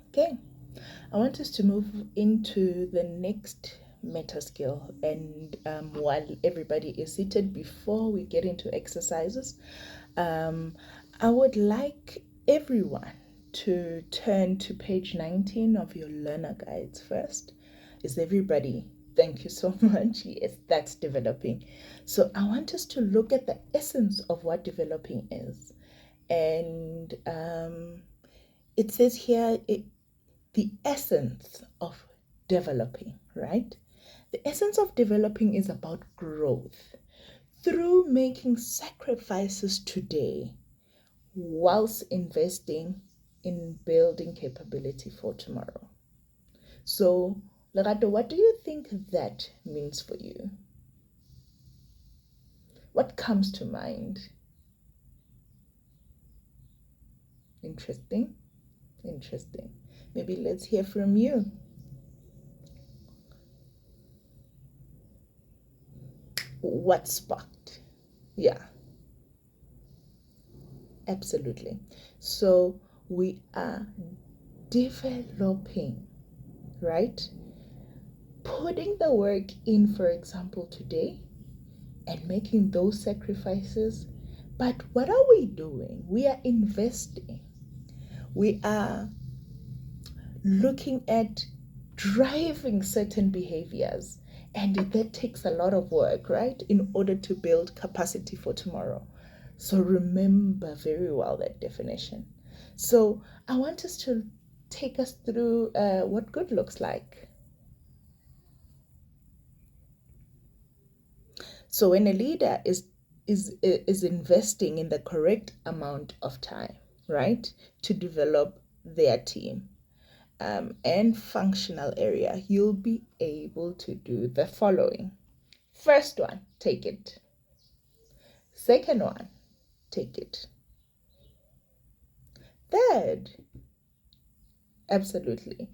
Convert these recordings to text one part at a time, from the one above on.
Okay, I want us to move into the next meta skill. And while everybody is seated, before we get into exercises, I would like everyone to turn to page 19 of your learner guides first. Is everybody? Thank you so much. Yes, that's developing. So I want us to look at the essence of what developing is. And it says here, the essence of developing, right? The essence of developing is about growth through making sacrifices today whilst investing in building capability for tomorrow. So, Lerato, what do you think that means for you? What comes to mind? Interesting. Interesting. Maybe let's hear from you. What sparked? Yeah, absolutely. So we are developing, right? Putting the work in, for example, today and making those sacrifices. But what are we doing? We are investing. We are looking at driving certain behaviors. And that takes a lot of work, right? In order to build capacity for tomorrow. So remember very well that definition. So I want us to take us through what good looks like. So when a leader is investing in the correct amount of time, right, to develop their team and functional area, you'll be able to do the following. First one, take it. Second one, take it. Third, absolutely.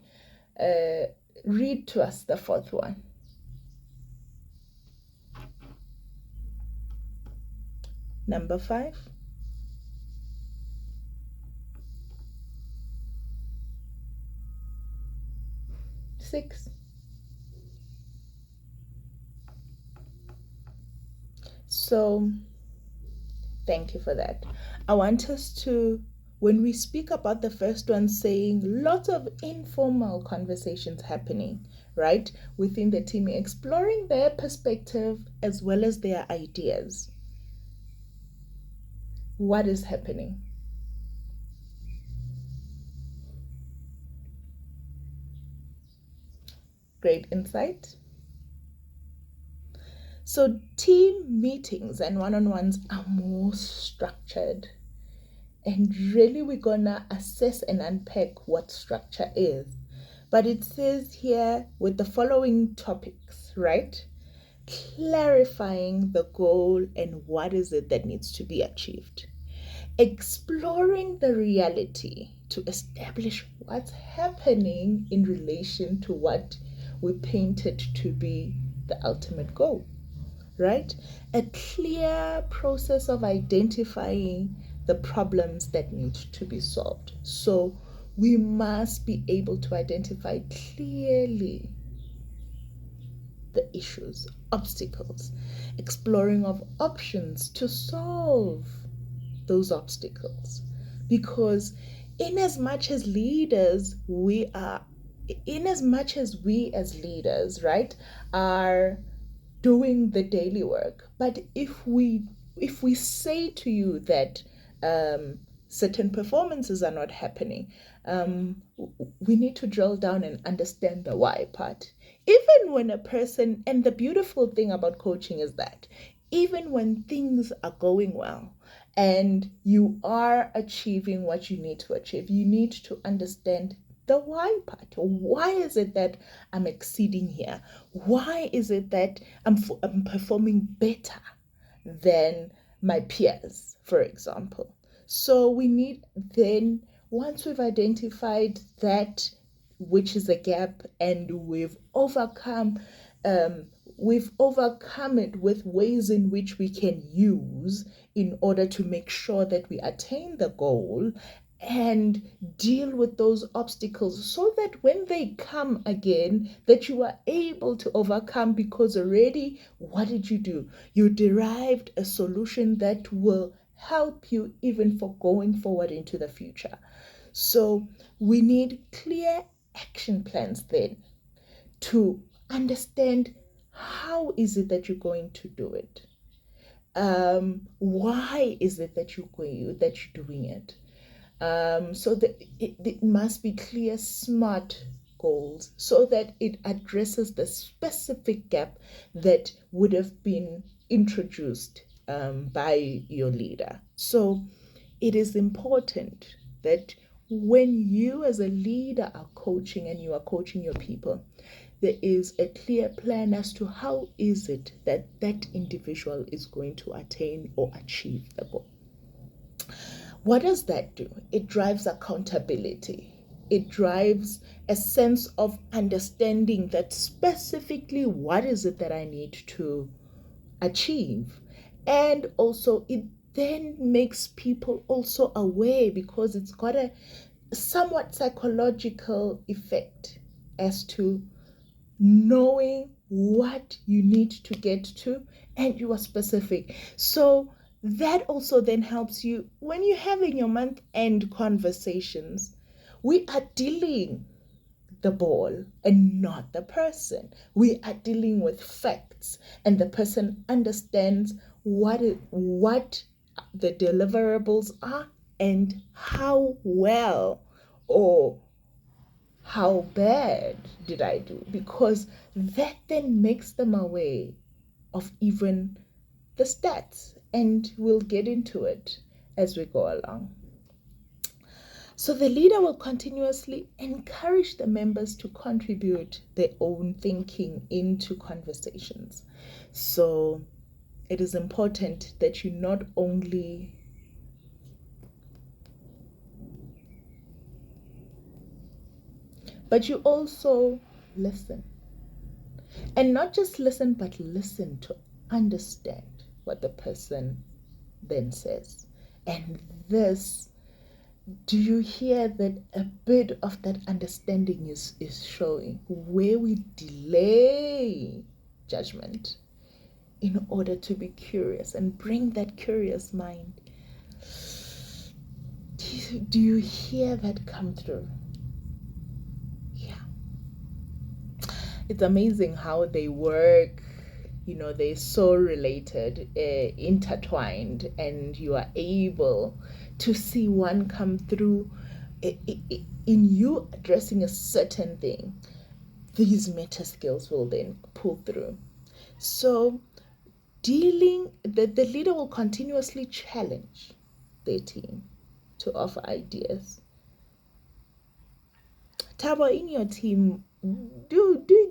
Read to us the fourth one. Number 5. Six. So thank you for that. I want us to, when we speak about the first one, saying lots of informal conversations happening, right, within the team, exploring their perspective as well as their ideas. What is happening? Great insight. So team meetings and one-on-ones are more structured. And really, we're gonna assess and unpack what structure is. But it says here with the following topics, right? Clarifying the goal and what is it that needs to be achieved. Exploring the reality to establish what's happening in relation to what we painted to be the ultimate goal, right? A clear process of identifying the problems that need to be solved. So we must be able to identify clearly the issues, obstacles, exploring of options to solve those obstacles. Because in as much as leaders, as leaders, right, are doing the daily work. But if we say to you that certain performances are not happening, we need to drill down and understand the why part. Even when a person, and the beautiful thing about coaching is that even when things are going well and you are achieving what you need to achieve, you need to understand the why part. Why is it that I'm exceeding here? Why is it that I'm performing better than my peers, for example? So we need then, once we've identified that which is a gap and we've overcome it with ways in which we can use in order to make sure that we attain the goal and deal with those obstacles so that when they come again, that you are able to overcome, because already what did you do? You derived a solution that will help you even for going forward into the future. So we need clear action plans then to understand how is it that you're going to do it. Why is it that you're doing it? So that it must be clear, smart goals so that it addresses the specific gap that would have been introduced by your leader. So it is important that when you as a leader are coaching and you are coaching your people, there is a clear plan as to how is it that that individual is going to attain or achieve the goal. What does that do? It drives accountability. It drives a sense of understanding that specifically what is it that I need to achieve. And also it then makes people also aware, because it's got a somewhat psychological effect as to knowing what you need to get to, and you are specific. So that also then helps you when you're having your month end conversations. We are dealing the ball and not the person. We are dealing with facts, and the person understands what the deliverables are and how well or how bad did I do, because that then makes them aware of even the stats, and we'll get into it as we go along. So the leader will continuously encourage the members to contribute their own thinking into conversations. So it is important that you not only but you also listen. And not just listen, but listen to understand what the person then says. And this, do you hear that a bit of that understanding is showing where we delay judgment in order to be curious and bring that curious mind? Do you hear that come through? Yeah. It's amazing how they work. They're so related, intertwined, and you are able to see one come through in you addressing a certain thing. These meta skills will then pull through. So the leader will continuously challenge their team to offer ideas. Tabo, in your team,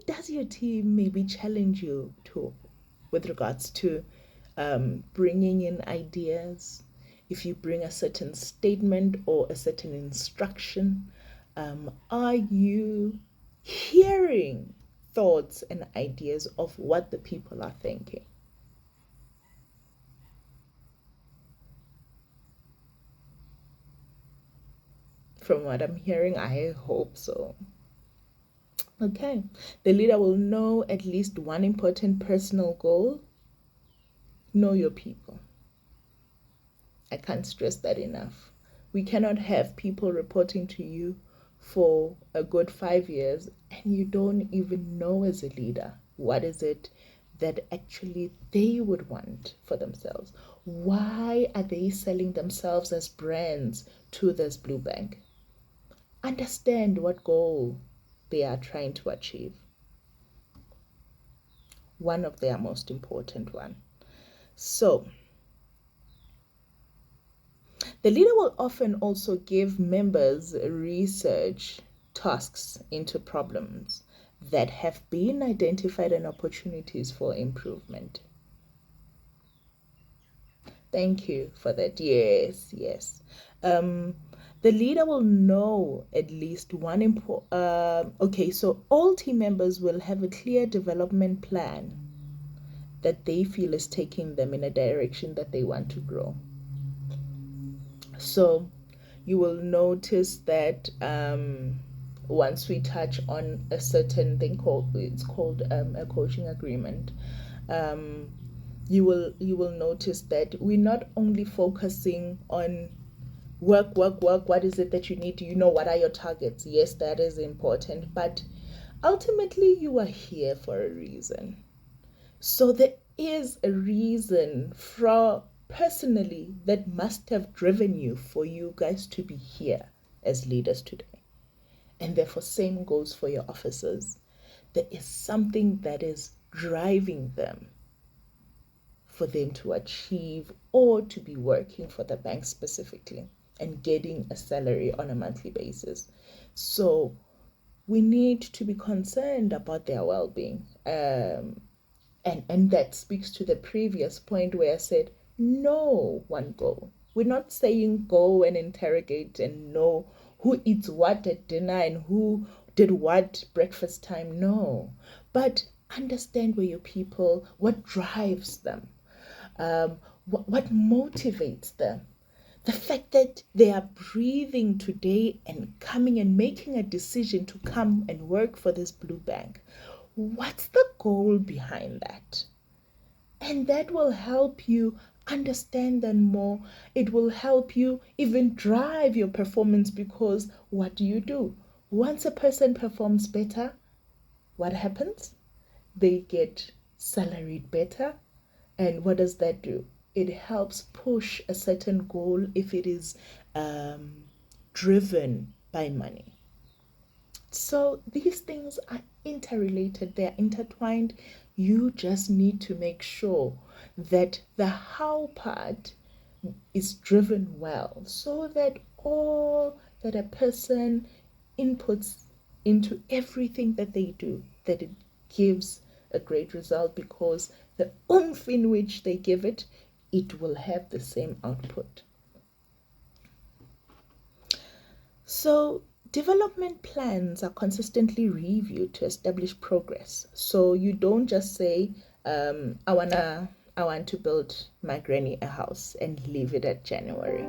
does your team maybe challenge you to with regards to bringing in ideas? If you bring a certain statement or a certain instruction, are you hearing thoughts and ideas of what the people are thinking? From what I'm hearing, I hope so. Okay, the leader will know at least one important personal goal. Know your people. I can't stress that enough. We cannot have people reporting to you for a good 5 years and you don't even know as a leader what is it that actually they would want for themselves. Why are they selling themselves as brands to this blue bank? Understand what goal they are trying to achieve. One of their most important one. So the leader will often also give members research tasks into problems that have been identified and opportunities for improvement. Thank you for that. Yes. The leader will know at least one okay, so all team members will have a clear development plan that they feel is taking them in a direction that they want to grow. So you will notice that once we touch on a certain thing called a coaching agreement, um, you will notice that we're not only focusing on work, work, work. What is it that you need? What are your targets? Yes, that is important, but ultimately you are here for a reason. So there is a reason personally that must have driven you for you guys to be here as leaders today. And therefore, same goes for your officers. There is something that is driving them for them to achieve or to be working for the bank specifically and getting a salary on a monthly basis. So we need to be concerned about their well-being. And that speaks to the previous point where I said, no one goal. We're not saying go and interrogate and know who eats what at dinner and who did what breakfast time. No. But understand where your people, what drives them, what motivates them. The fact that they are breathing today and coming and making a decision to come and work for this blue bank. What's the goal behind that? And that will help you understand them more. It will help you even drive your performance, because what do? Once a person performs better, what happens? They get salaried better. And what does that do? It helps push a certain goal if it is driven by money. So these things are interrelated, they're intertwined. You just need to make sure that the how part is driven well, so that all that a person inputs into everything that they do, that it gives a great result, because the oomph in which they give it, it will have the same output. So development plans are consistently reviewed to establish progress. So you don't just say, I want to build my granny a house and leave it at January.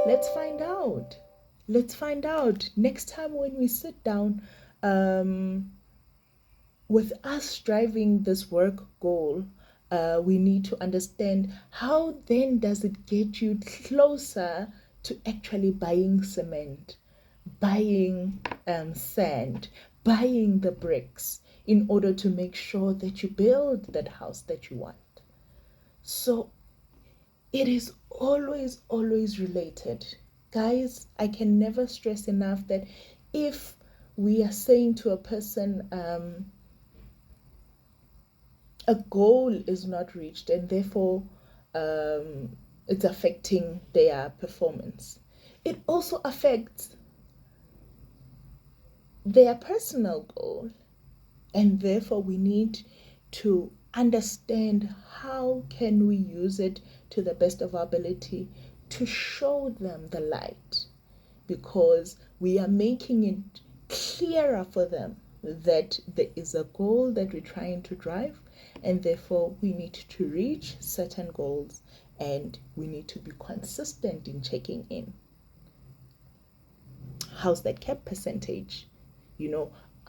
Let's find out. Let's find out next time when we sit down, with us driving this work goal. We need to understand how then does it get you closer to actually buying cement, buying sand, buying the bricks, in order to make sure that you build that house that you want. So it is always, always related. Guys, I can never stress enough that if we are saying to a person, a goal is not reached and therefore it's affecting their performance, it also affects their personal goal. And therefore we need to understand how can we use it to the best of our ability to show them the light, because we are making it clearer for them that there is a goal that we're trying to drive, and therefore we need to reach certain goals, and we need to be consistent in checking in. How's that cap percentage?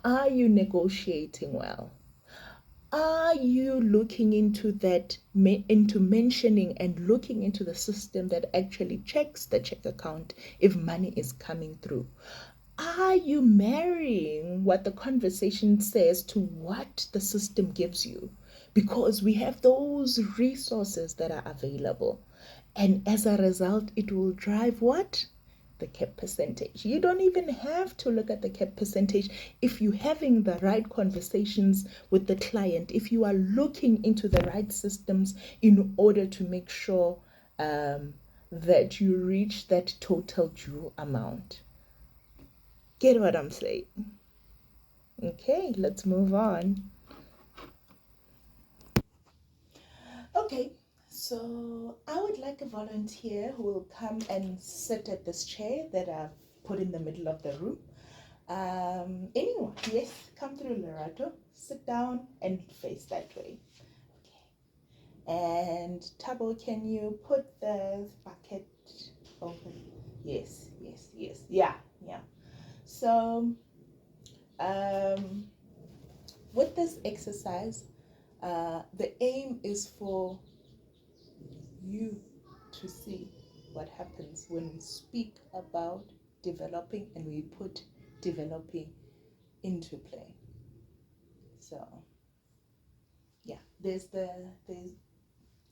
Are you negotiating well? Are you looking into that, into mentioning and looking into the system that actually checks the check account if money is coming through? Are you marrying what the conversation says to what the system gives you? Because we have those resources that are available. And as a result, it will drive what? The cap percentage. You don't even have to look at the cap percentage if you're having the right conversations with the client, if you are looking into the right systems in order to make sure that you reach that total due amount. Get what I'm saying? Okay, let's move on. Okay, so I would like a volunteer who will come and sit at this chair that I've put in the middle of the room. Anyone? Yes, come through, Lorato. Sit down and face that way. Okay. And Tabo, can you put the bucket over Yes, yes, yes. Yeah, yeah. So, um, with this exercise, the aim is for you to see what happens when we speak about developing and we put developing into play. So, yeah, there's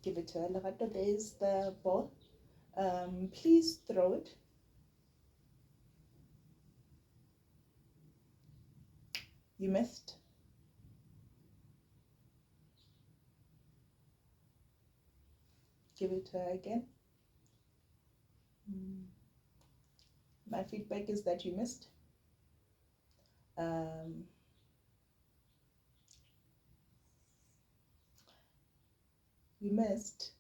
give it to her, Lerato. There's the ball. Please throw it. You missed. Give it to her again. My feedback is that you missed. Um, you missed.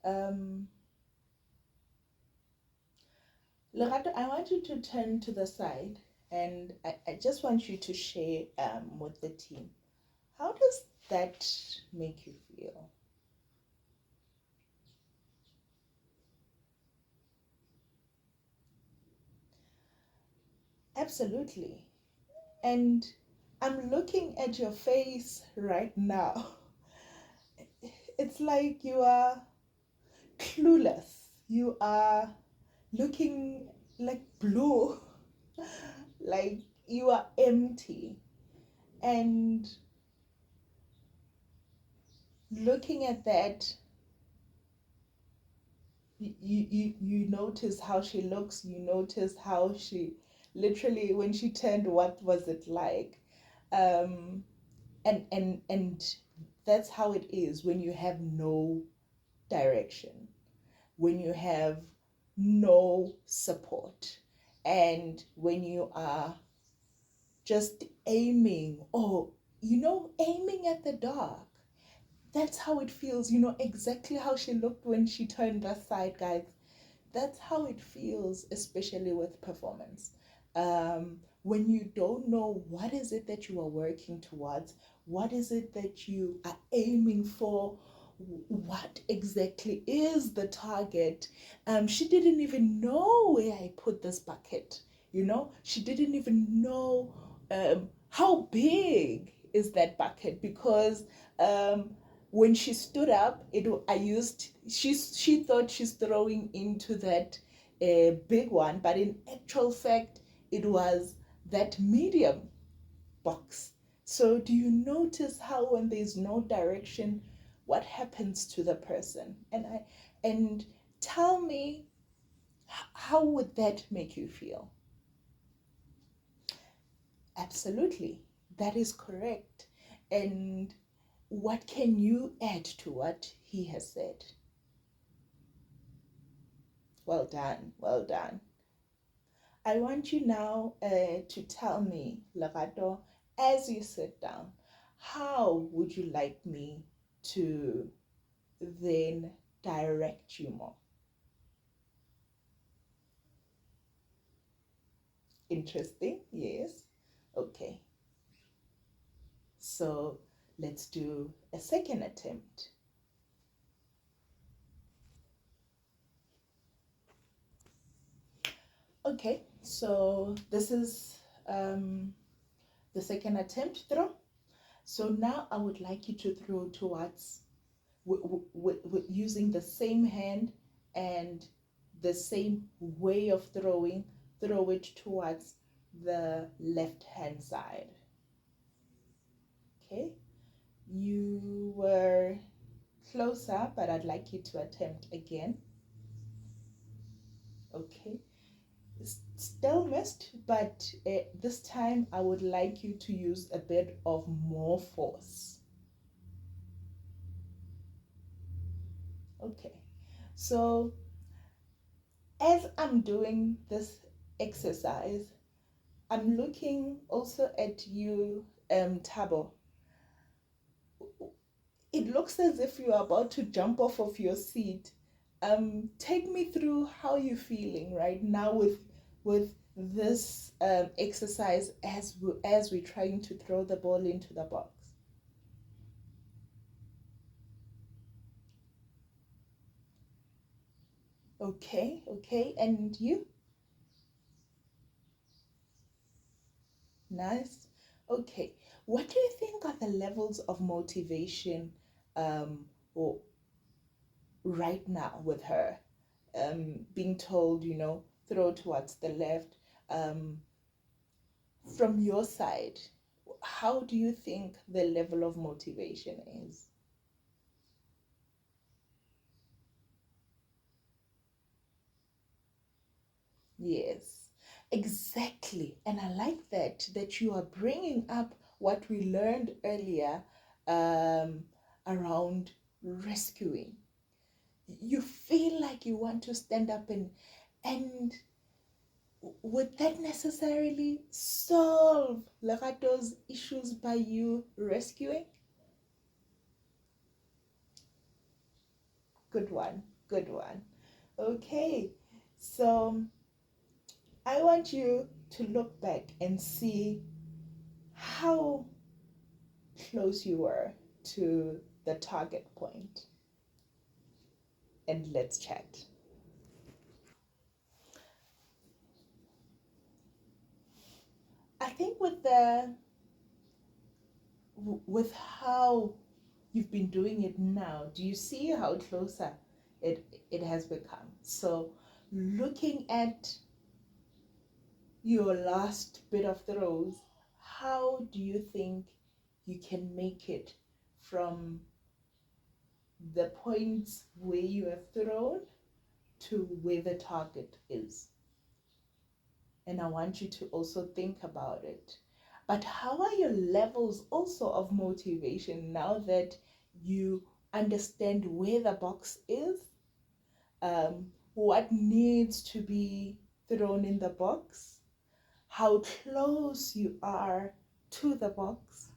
Um, Lerato, I want you to turn to the side and I just want you to share with the team. How does that make you feel? Absolutely. And I'm looking at your face right now. It's like you are clueless. You are looking like blue, like you are empty. And looking at that, you notice how she looks, you notice how she literally when she turned, what was it like? Um, and that's how it is when you have no direction, when you have no support, and when you are just aiming, oh, aiming at the dark. That's how it feels. You know exactly how she looked when she turned aside, guys. That's how it feels, especially with performance. When you don't know what is it that you are working towards, what is it that you are aiming for, what exactly is the target. She didn't even know where I put this bucket. She didn't even know how big is that bucket because when she stood up, she thought she's throwing into that big one, but in actual fact, it was that medium box. So do you notice how when there's no direction, what happens to the person? And tell me, how would that make you feel? Absolutely, that is correct. And what can you add to what he has said? Well done, well done. I want you now to tell me, Lerato, as you sit down, how would you like me to then direct you more? Interesting, yes. Okay, so let's do a second attempt. Okay, so this is the second attempt throw. So now I would like you to throw towards using the same hand and the same way of throwing, throw it towards the left hand side. Okay, you were closer, but I'd like you to attempt again. Okay, still missed, but this time I would like you to use a bit of more force. Okay, so as I'm doing this exercise, I'm looking also at you, Tabo. It looks as if you're about to jump off of your seat. Take me through how you're feeling right now with this exercise as we're trying to throw the ball into the box. Okay, and you? Nice. Okay. What do you think are the levels of motivation or right now with her? Being told, throw towards the left. From your side, how do you think the level of motivation is? Yes, exactly. And I like that you are bringing up what we learned earlier um, around rescuing. You feel like you want to stand up and would that necessarily solve Lorato's issues by you rescuing? Good one, good one. Okay, so I want you to look back and see how close you were to the target point, and let's chat. I think with how you've been doing it now, do you see how closer it has become? So looking at your last bit of throws, how do you think you can make it from the points where you have thrown to where the target is? And I want you to also think about it. But how are your levels also of motivation now that you understand where the box is? What needs to be thrown in the box? How close you are to the box?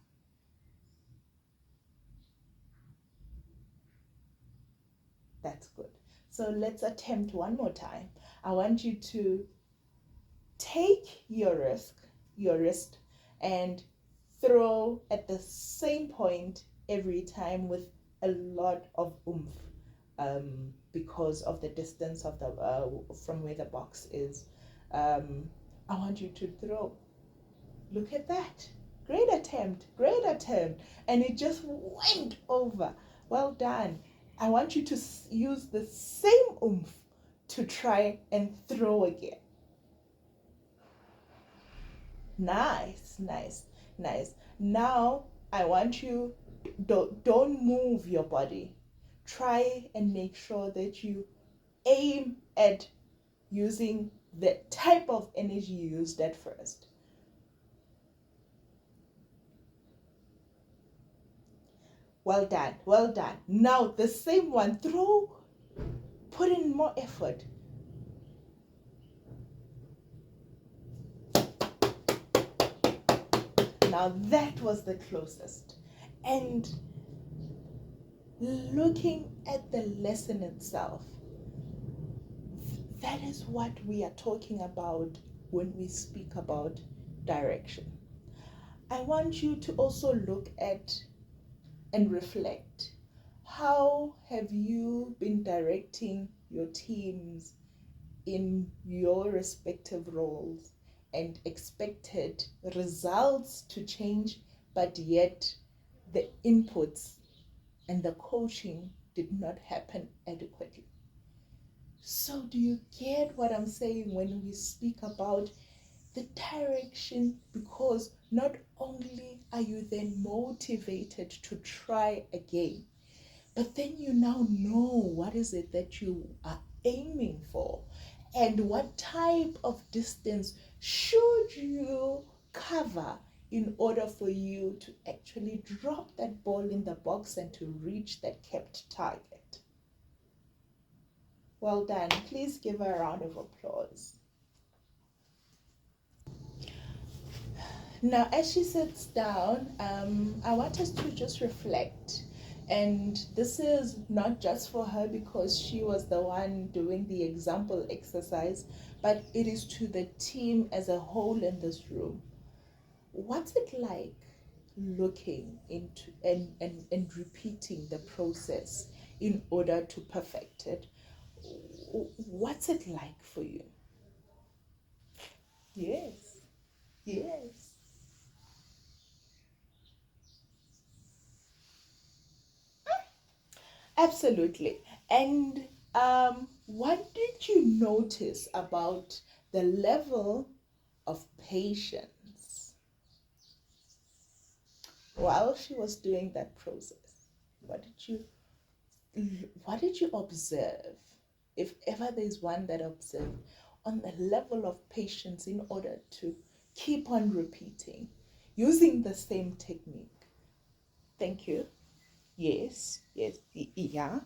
That's good. So let's attempt one more time. I want you to take your wrist, and throw at the same point every time with a lot of oomph, because of the distance of the from where the box is. Um, I want you to throw. Look at that. Great attempt, great attempt. And it just went over. Well done. I want you to use the same oomph to try and throw again. Nice, nice, nice. Now I want you, don't move your body. Try and make sure that you aim at using the type of energy you used at first. Well done, well done. Now the same one, put in more effort. Now that was the closest. And looking at the lesson itself, that is what we are talking about when we speak about direction. I want you to also look at and reflect. How have you been directing your teams in your respective roles and expected results to change, but yet the inputs and the coaching did not happen adequately? So, do you get what I'm saying when we speak about the direction? Because not only are you then motivated to try again, but then you now know what is it that you are aiming for and what type of distance should you cover in order for you to actually drop that ball in the box and to reach that kept target. Well done. Please give her a round of applause. Now, as she sits down, I want us to just reflect. And this is not just for her because she was the one doing the example exercise, but it is to the team as a whole in this room. What's it like looking into and repeating the process in order to perfect it? What's it like for you? Yes, yes. Absolutely. And what did you notice about the level of patience while she was doing that process? What did you what did you observe? If ever there's one that observed on the level of patience in order to keep on repeating using the same technique. Thank you. Yes, yes, yeah,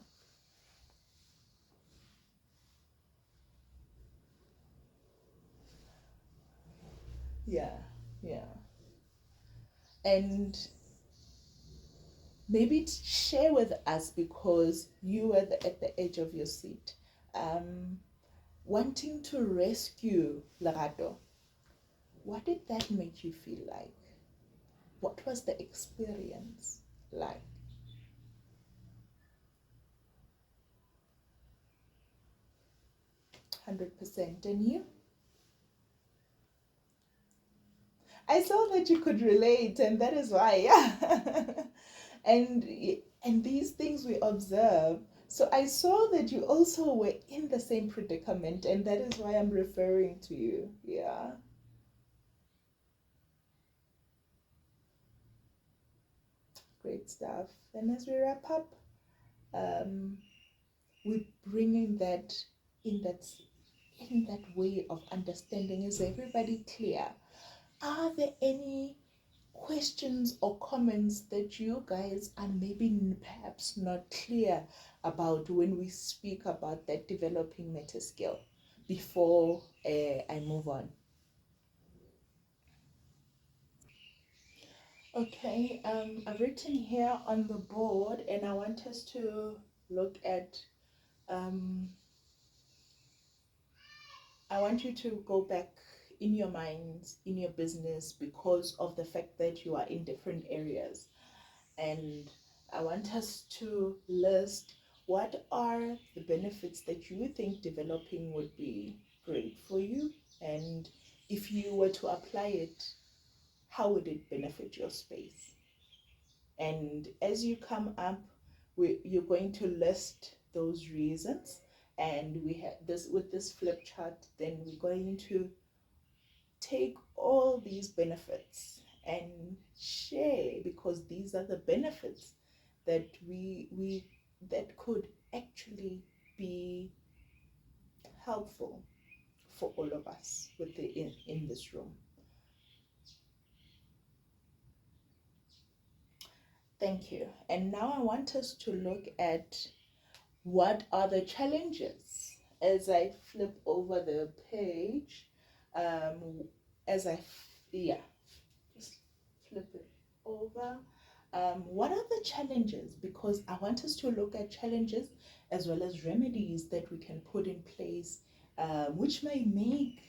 yeah, yeah. And maybe share with us, because you were at the edge of your seat, um, wanting to rescue Lerato. What did that make you feel like? What was the experience like? 100%. And you? I saw that you could relate, and that is why, yeah. and and these things we observe. So I saw that you also were in the same predicament, and that is why I'm referring to you. Yeah. Great stuff. And as we wrap up, um, we're bringing that in that in that way of understanding. Is everybody clear? Are there any questions or comments that you guys are maybe perhaps not clear about when we speak about that developing meta skill before I move on? Okay, I've written here on the board, and I want us to look at um, I want you to go back in your minds, in your business, because of the fact that you are in different areas. And I want us to list what are the benefits that you think developing would be great for you. And if you were to apply it, how would it benefit your space? And as you come up, you're going to list those reasons. And we have this with this flip chart, then we're going to take all these benefits and share, because these are the benefits that we that could actually be helpful for all of us in this room. Thank you. And now I want us to look at what are the challenges. As I flip over the page, um, as I yeah, just flip it over. What are the challenges? Because I want us to look at challenges as well as remedies that we can put in place, which may make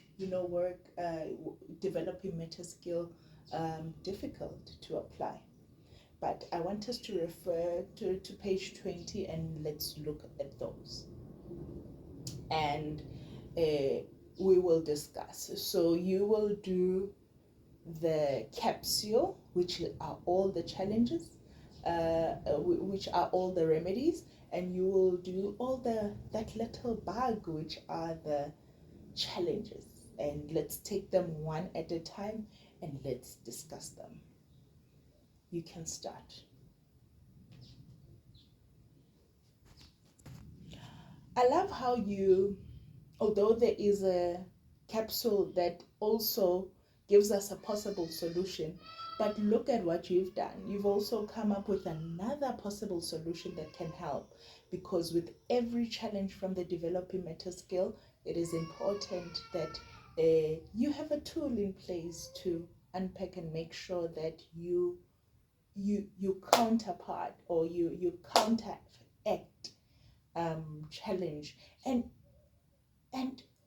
work developing meta skill difficult to apply. But I want us to refer to page 20, and let's look at those. And we will discuss. So you will do the capsule, which are all the challenges, which are all the remedies, and you will do all that little bug, which are the challenges. And let's take them one at a time, and let's discuss them. You can start. I love how although there is a capsule that also gives us a possible solution, but look at what you've done. You've also come up with another possible solution that can help, because with every challenge from the developing meta skill, it is important that you have a tool in place to unpack and make sure that you counterpart, or you counteract challenge. And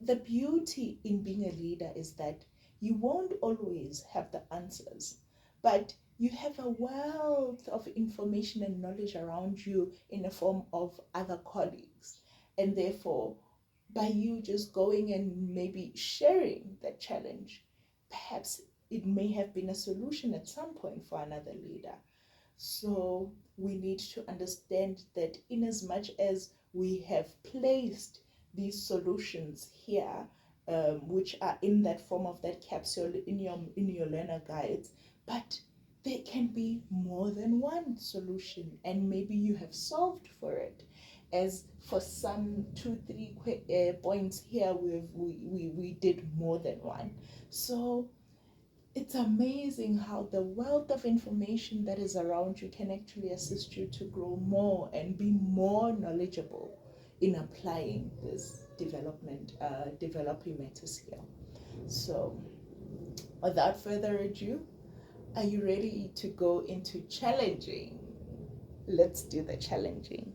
the beauty in being a leader is that you won't always have the answers, but you have a wealth of information and knowledge around you in the form of other colleagues. And therefore, by you just going and maybe sharing that challenge, perhaps it may have been a solution at some point for another leader. So we need to understand that in as much as we have placed these solutions here, which are in that form of that capsule in your learner guides, but there can be more than one solution, and maybe you have solved for it. As for some 2 3 points here, we did more than one. So it's amazing how the wealth of information that is around you can actually assist you to grow more and be more knowledgeable in applying this developing meta skill. So without further ado, are you ready to go into challenging? Let's do the challenging.